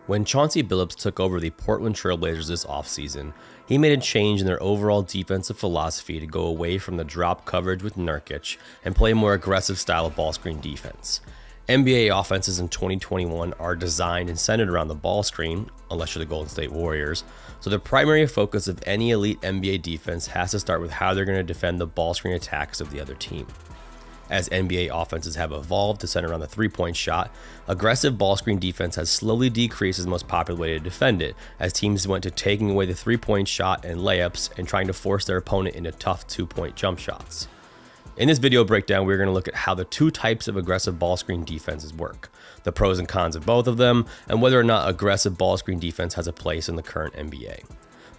When Chauncey Billups took over the Portland Trail Blazers this offseason, he made a change in their overall defensive philosophy to go away from the drop coverage with Nurkic and play a more aggressive style of ball screen defense. NBA offenses in 2021 are designed and centered around the ball screen, unless you're the Golden State Warriors, so the primary focus of any elite NBA defense has to start with how they're going to defend the ball screen attacks of the other team. As NBA offenses have evolved to center around the three-point shot, aggressive ball screen defense has slowly decreased as the most popular way to defend it, as teams went to taking away the three-point shot and layups and trying to force their opponent into tough two-point jump shots. In this video breakdown, we're going to look at how the two types of aggressive ball screen defenses work, the pros and cons of both of them, and whether or not aggressive ball screen defense has a place in the current NBA.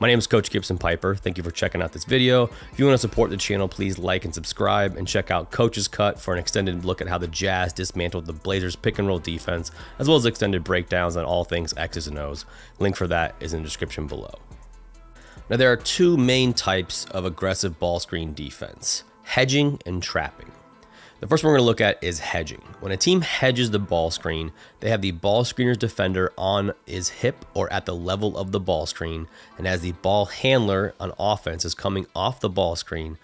My name is Coach Gibson Pyper. Thank you for checking out this video. If you want to support the channel, please like and subscribe, and check out Coach's Cut for an extended look at how the Jazz dismantled the Blazers pick and roll defense, as well as extended breakdowns on all things X's and O's. Link for that is in the description below. Now, there are two main types of aggressive ball screen defense: hedging and trapping. The first one we're going to look at is hedging. When a team hedges the ball screen, they have the ball screener's defender on his hip or at the level of the ball screen, and as the ball handler on offense is coming off the ball screen,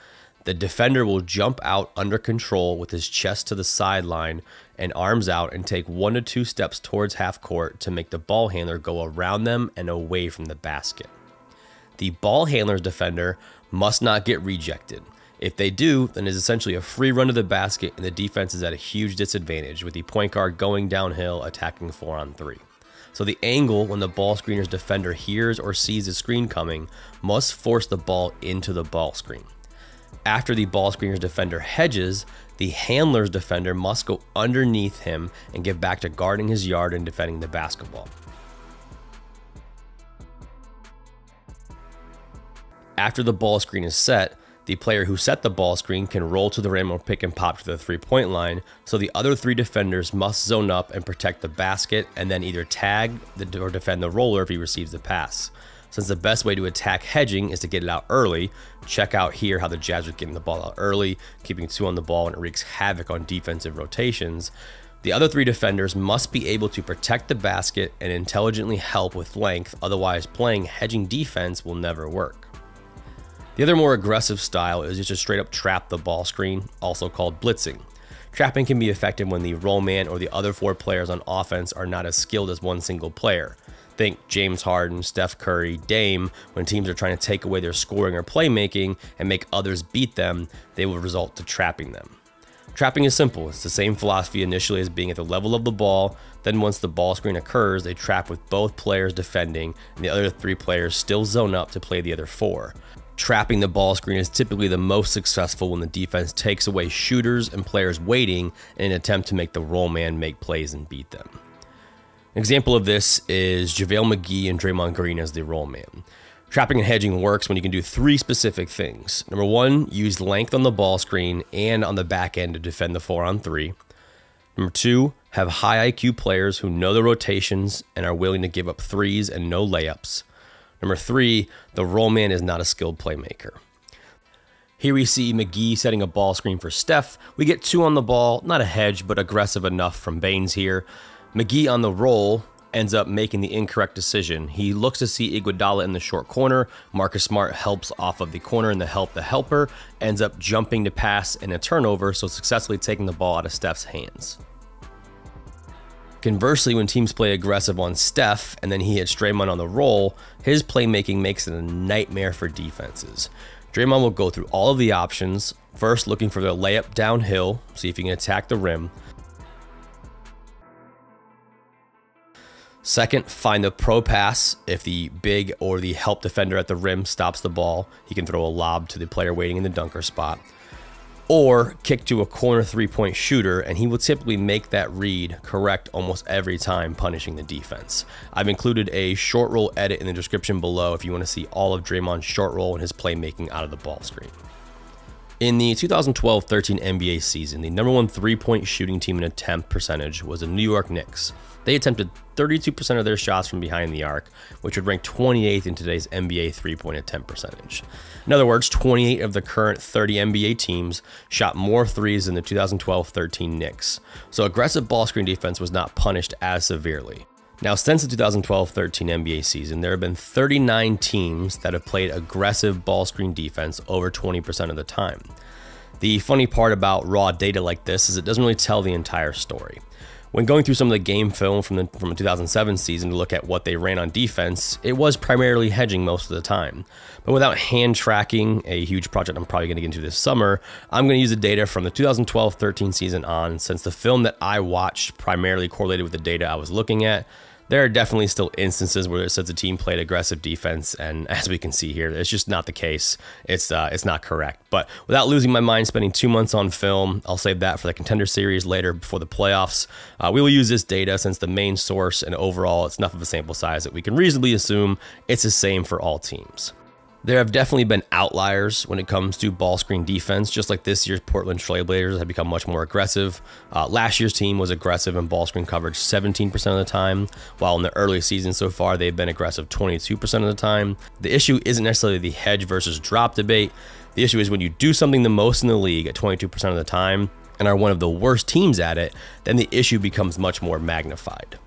the defender will jump out under control with his chest to the sideline and arms out and take 1 to 2 steps towards half court to make the ball handler go around them and away from the basket. The ball handler's defender must not get rejected. If they do, then it's essentially a free run to the basket and the defense is at a huge disadvantage, with the point guard going downhill attacking 4-on-3. So the angle when the ball screener's defender hears or sees the screen coming must force the ball into the ball screen. After the ball screener's defender hedges, the handler's defender must go underneath him and get back to guarding his yard and defending the basketball. After the ball screen is set, the player who set the ball screen can roll to the rim or pick and pop to the three-point line, so the other 3 defenders must zone up and protect the basket and then either tag or defend the roller if he receives the pass. Since the best way to attack hedging is to get it out early, check out here how the Jazz are getting the ball out early, keeping 2 on the ball, and it wreaks havoc on defensive rotations. The other 3 defenders must be able to protect the basket and intelligently help with length, otherwise playing hedging defense will never work. The other more aggressive style is just to straight up trap the ball screen, also called blitzing. Trapping can be effective when the roll man or the other 4 players on offense are not as skilled as one single player. Think James Harden, Steph Curry, Dame. When teams are trying to take away their scoring or playmaking and make others beat them, they will result to trapping them. Trapping is simple. It's the same philosophy initially as being at the level of the ball. Then once the ball screen occurs, they trap with both players defending and the other 3 players still zone up to play the other 4. Trapping the ball screen is typically the most successful when the defense takes away shooters and players waiting in an attempt to make the roll man make plays and beat them. An example of this is JaVale McGee and Draymond Green as the roll man. Trapping and hedging works when you can do 3 specific things. Number 1, use length on the ball screen and on the back end to defend the 4-on-3. Number 2, have high IQ players who know the rotations and are willing to give up threes and no layups. Number 3, the roll man is not a skilled playmaker. Here we see McGee setting a ball screen for Steph. We get 2 on the ball, not a hedge, but aggressive enough from Baines here. McGee on the roll ends up making the incorrect decision. He looks to see Iguodala in the short corner. Marcus Smart helps off of the corner, and the helper ends up jumping to pass and a turnover, so successfully taking the ball out of Steph's hands. Conversely, when teams play aggressive on Steph and then he hits Draymond on the roll, his playmaking makes it a nightmare for defenses. Draymond will go through all of the options, first looking for the layup downhill, see if he can attack the rim. Second, find the pro pass. If the big or the help defender at the rim stops the ball, he can throw a lob to the player waiting in the dunker spot. Or kick to a corner 3-point shooter, and he will typically make that read correct almost every time, punishing the defense. I've included a short roll edit in the description below if you want to see all of Draymond's short roll and his playmaking out of the ball screen. In the 2012-13 NBA season, the number 1 3-point shooting team in attempt percentage was the New York Knicks. They attempted 32% of their shots from behind the arc, which would rank 28th in today's NBA 3-point attempt percentage. In other words, 28 of the current 30 NBA teams shot more threes than the 2012-13 Knicks. So aggressive ball screen defense was not punished as severely. Now, since the 2012-13 NBA season, there have been 39 teams that have played aggressive ball screen defense over 20% of the time. The funny part about raw data like this is it doesn't really tell the entire story. When going through some of the game film from the 2007 season to look at what they ran on defense, it was primarily hedging most of the time. But without hand tracking, a huge project I'm probably going to get into this summer, I'm going to use the data from the 2012-13 season on, since the film that I watched primarily correlated with the data I was looking at. There are definitely still instances where it says the team played aggressive defense, and as we can see here, it's just not the case. It's not correct. But without losing my mind spending 2 months on film, I'll save that for the Contender Series later before the playoffs. We will use this data since the main source and overall it's enough of a sample size that we can reasonably assume it's the same for all teams. There have definitely been outliers when it comes to ball screen defense, just like this year's Portland Trail Blazers have become much more aggressive. Last year's team was aggressive in ball screen coverage 17% of the time, while in the early season so far, they've been aggressive 22% of the time. The issue isn't necessarily the hedge versus drop debate. The issue is when you do something the most in the league at 22% of the time and are one of the worst teams at it, then the issue becomes much more magnified.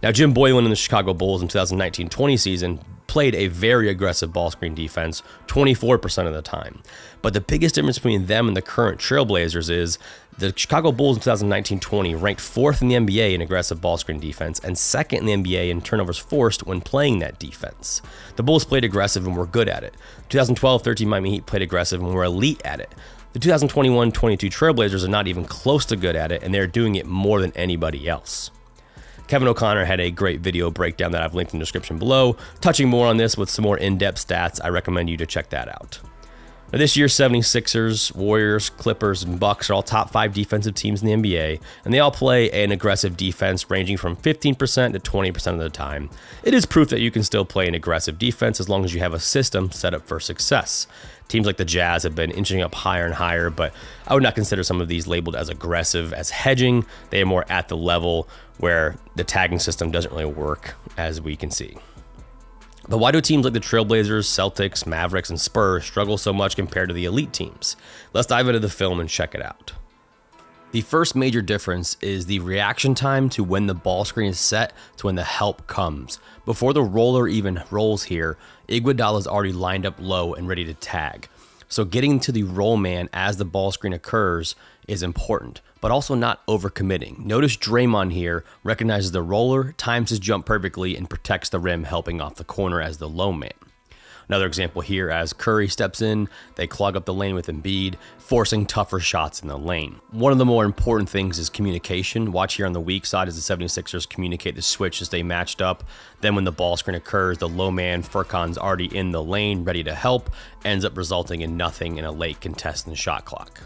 Now, Jim Boylan and the Chicago Bulls in 2019-20 season played a very aggressive ball screen defense 24% of the time. But the biggest difference between them and the current Trailblazers is the Chicago Bulls in 2019-20 ranked 4th in the NBA in aggressive ball screen defense and 2nd in the NBA in turnovers forced when playing that defense. The Bulls played aggressive and were good at it. 2012-13 Miami Heat played aggressive and were elite at it. The 2021-22 Trailblazers are not even close to good at it, and they're doing it more than anybody else. Kevin O'Connor had a great video breakdown that I've linked in the description below, touching more on this with some more in-depth stats. I recommend you to check that out. Now, this year's 76ers, Warriors, Clippers, and Bucks are all top 5 defensive teams in the NBA, and they all play an aggressive defense ranging from 15% to 20% of the time. It is proof that you can still play an aggressive defense as long as you have a system set up for success. Teams like the Jazz have been inching up higher and higher, but I would not consider some of these labeled as aggressive as hedging. They are more at the level where the tagging system doesn't really work, as we can see. But why do teams like the Trailblazers, Celtics, Mavericks, and Spurs struggle so much compared to the elite teams? Let's dive into the film and check it out. The first major difference is the reaction time to when the ball screen is set to when the help comes. Before the roller even rolls here, Iguodala is already lined up low and ready to tag. So getting to the roll man as the ball screen occurs is important, but also not overcommitting. Notice Draymond here recognizes the roller, times his jump perfectly, and protects the rim, helping off the corner as the low man. Another example here, as Curry steps in, they clog up the lane with Embiid, forcing tougher shots in the lane. One of the more important things is communication. Watch here on the weak side as the 76ers communicate the switch to stay matched up. Then when the ball screen occurs, the low man, Furkan's already in the lane, ready to help, ends up resulting in nothing in a late contest in the shot clock.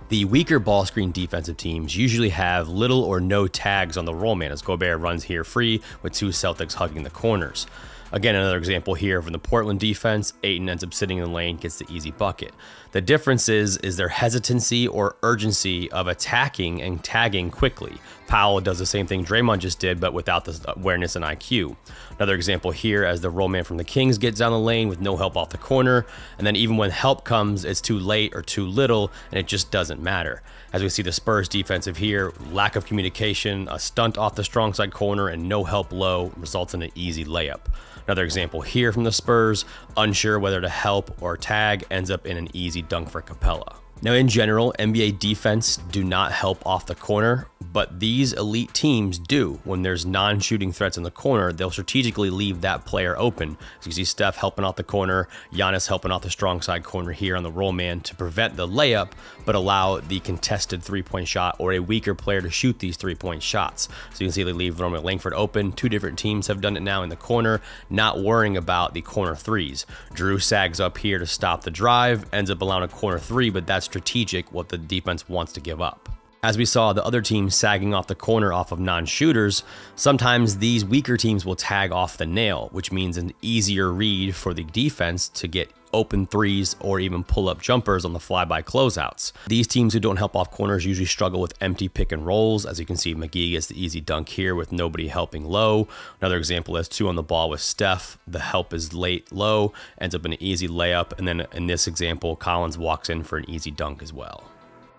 The weaker ball screen defensive teams usually have little or no tags on the roll man as Gobert runs here free with 2 Celtics hugging the corners. Again, another example here from the Portland defense, Ayton ends up sitting in the lane, gets the easy bucket. The difference is their hesitancy or urgency of attacking and tagging quickly. Powell does the same thing Draymond just did, but without the awareness and IQ. Another example here as the roll man from the Kings gets down the lane with no help off the corner, and then even when help comes, it's too late or too little, and it just doesn't matter. As we see the Spurs defensive here, lack of communication, a stunt off the strong side corner, and no help low results in an easy layup. Another example here from the Spurs, unsure whether to help or tag, ends up in an easy dunk for Capella. Now, in general, NBA defense do not help off the corner, but these elite teams do. When there's non-shooting threats in the corner, they'll strategically leave that player open. So you see Steph helping off the corner, Giannis helping off the strong side corner here on the roll man to prevent the layup, but allow the contested three-point shot or a weaker player to shoot these three-point shots. So you can see they leave Romeo Langford open. 2 different teams have done it now in the corner, not worrying about the corner threes. Drew sags up here to stop the drive, ends up allowing a corner 3, but that's strategic, what the defense wants to give up. As we saw the other team sagging off the corner off of non-shooters, sometimes these weaker teams will tag off the nail, which means an easier read for the defense to get open threes or even pull up jumpers on the flyby closeouts. These teams who don't help off corners usually struggle with empty pick and rolls. As you can see, McGee gets the easy dunk here with nobody helping low. Another example is 2 on the ball with Steph. The help is late low, ends up in an easy layup. And then in this example, Collins walks in for an easy dunk as well.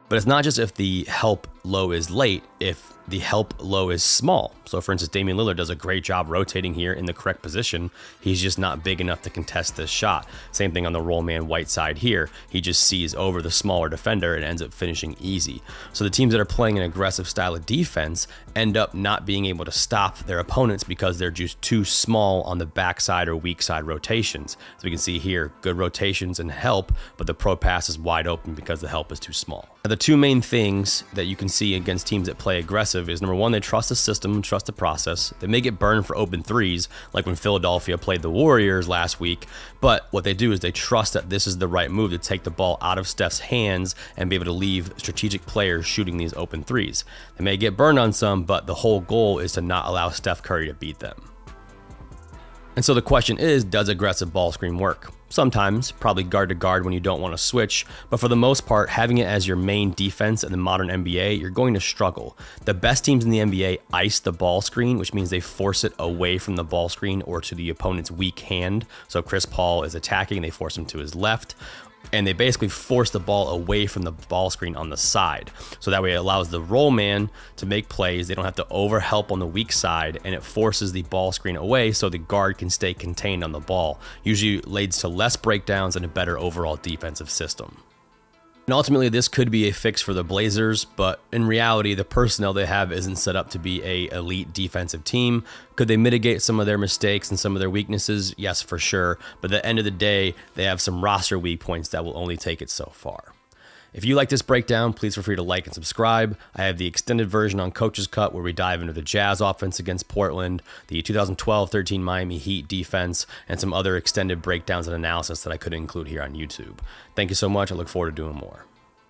But it's not just if the help low is late. If the help low is small. So for instance, Damian Lillard does a great job rotating here in the correct position. He's just not big enough to contest this shot. Same thing on the roll man White side here. He just sees over the smaller defender and ends up finishing easy. So the teams that are playing an aggressive style of defense end up not being able to stop their opponents because they're just too small on the backside or weak side rotations. So we can see here, good rotations and help, but the pro pass is wide open because the help is too small. Now, the two main things that you can see against teams that play aggressive is number one, they trust the system, trust the process. They may get burned for open threes, like when Philadelphia played the Warriors last week, but what they do is they trust that this is the right move to take the ball out of Steph's hands and be able to leave strategic players shooting these open threes. They may get burned on some, but the whole goal is to not allow Steph Curry to beat them. And so the question is, does aggressive ball screen work? Sometimes, probably guard to guard when you don't want to switch, but for the most part, having it as your main defense in the modern NBA, you're going to struggle. The best teams in the NBA ice the ball screen, which means they force it away from the ball screen or to the opponent's weak hand. So Chris Paul is attacking, they force him to his left, and they basically force the ball away from the ball screen on the side. So that way it allows the roll man to make plays. They don't have to overhelp on the weak side, and it forces the ball screen away so the guard can stay contained on the ball. Usually leads to less breakdowns and a better overall defensive system. And ultimately, this could be a fix for the Blazers, but in reality, the personnel they have isn't set up to be an elite defensive team. Could they mitigate some of their mistakes and some of their weaknesses? Yes, for sure. But at the end of the day, they have some roster weak points that will only take it so far. If you like this breakdown, please feel free to like and subscribe. I have the extended version on Coach's Cut where we dive into the Jazz offense against Portland, the 2012-13 Miami Heat defense, and some other extended breakdowns and analysis that I couldn't include here on YouTube. Thank you so much. I look forward to doing more.